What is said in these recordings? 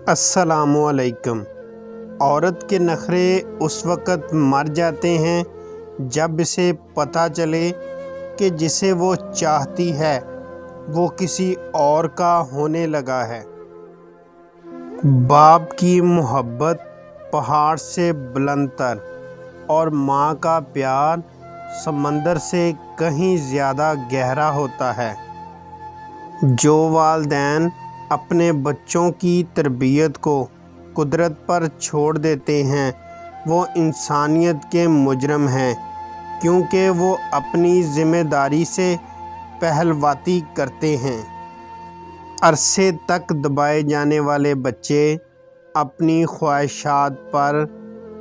السلام علیکم۔ عورت کے نخرے اس وقت مر جاتے ہیں جب اسے پتہ چلے کہ جسے وہ چاہتی ہے وہ کسی اور کا ہونے لگا ہے۔ باپ کی محبت پہاڑ سے بلند تر اور ماں کا پیار سمندر سے کہیں زیادہ گہرا ہوتا ہے۔ جو والدین اپنے بچوں کی تربیت کو قدرت پر چھوڑ دیتے ہیں وہ انسانیت کے مجرم ہیں، کیونکہ وہ اپنی ذمہ داری سے پہلواتی کرتے ہیں۔ عرصے تک دبائے جانے والے بچے اپنی خواہشات پر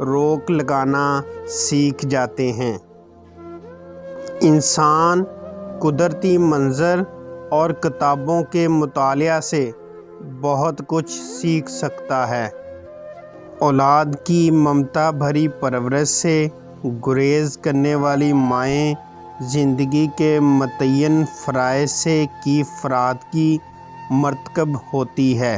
روک لگانا سیکھ جاتے ہیں۔ انسان قدرتی منظر اور کتابوں کے مطالعہ سے بہت کچھ سیکھ سکتا ہے۔ اولاد کی ممتا بھری پرورش سے گریز کرنے والی مائیں زندگی کے متعین فرائض سے کی فرات کی مرتکب ہوتی ہے۔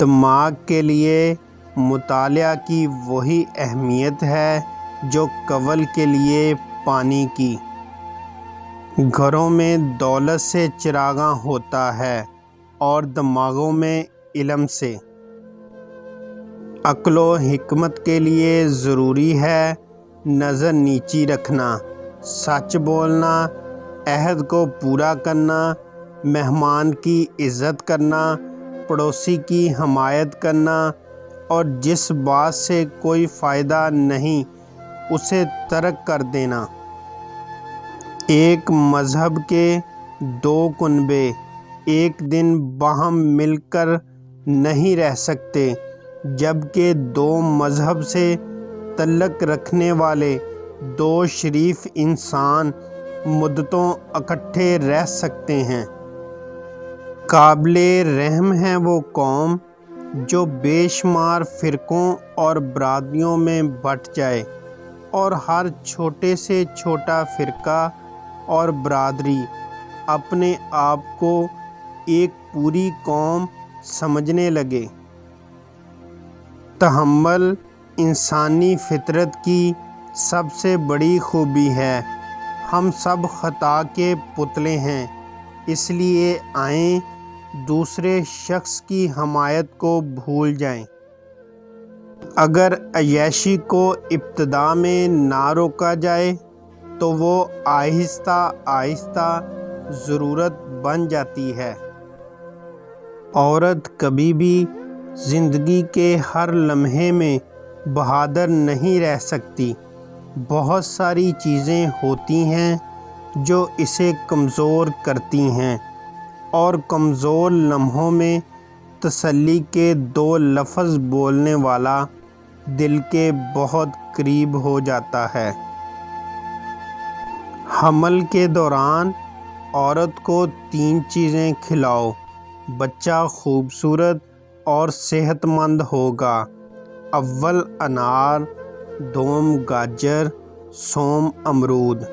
دماغ کے لیے مطالعہ کی وہی اہمیت ہے جو کنول کے لیے پانی کی۔ گھروں میں دولت سے چراغاں ہوتا ہے اور دماغوں میں علم سے۔ عقل و حکمت کے لیے ضروری ہے نظر نیچی رکھنا، سچ بولنا، عہد کو پورا کرنا، مہمان کی عزت کرنا، پڑوسی کی حمایت کرنا اور جس بات سے کوئی فائدہ نہیں اسے ترک کر دینا۔ ایک مذہب کے دو کنبے ایک دن باہم مل کر نہیں رہ سکتے، جبکہ دو مذہب سے تعلق رکھنے والے دو شریف انسان مدتوں اکٹھے رہ سکتے ہیں۔ قابل رحم ہے وہ قوم جو بے شمار فرقوں اور برادریوں میں بٹ جائے اور ہر چھوٹے سے چھوٹا فرقہ اور برادری اپنے آپ کو ایک پوری قوم سمجھنے لگے۔ تحمل انسانی فطرت کی سب سے بڑی خوبی ہے۔ ہم سب خطا کے پتلے ہیں، اس لیے آئیں دوسرے شخص کی حمایت کو بھول جائیں۔ اگر عیاشی کو ابتدا میں نہ روکا جائے تو وہ آہستہ آہستہ ضرورت بن جاتی ہے۔ عورت کبھی بھی زندگی کے ہر لمحے میں بہادر نہیں رہ سکتی۔ بہت ساری چیزیں ہوتی ہیں جو اسے کمزور کرتی ہیں، اور کمزور لمحوں میں تسلی کے دو لفظ بولنے والا دل کے بہت قریب ہو جاتا ہے۔ حمل کے دوران عورت کو 3 چیزیں کھلاؤ، بچہ خوبصورت اور صحت مند ہوگا۔ اول انار، دوم گاجر، سوم امرود۔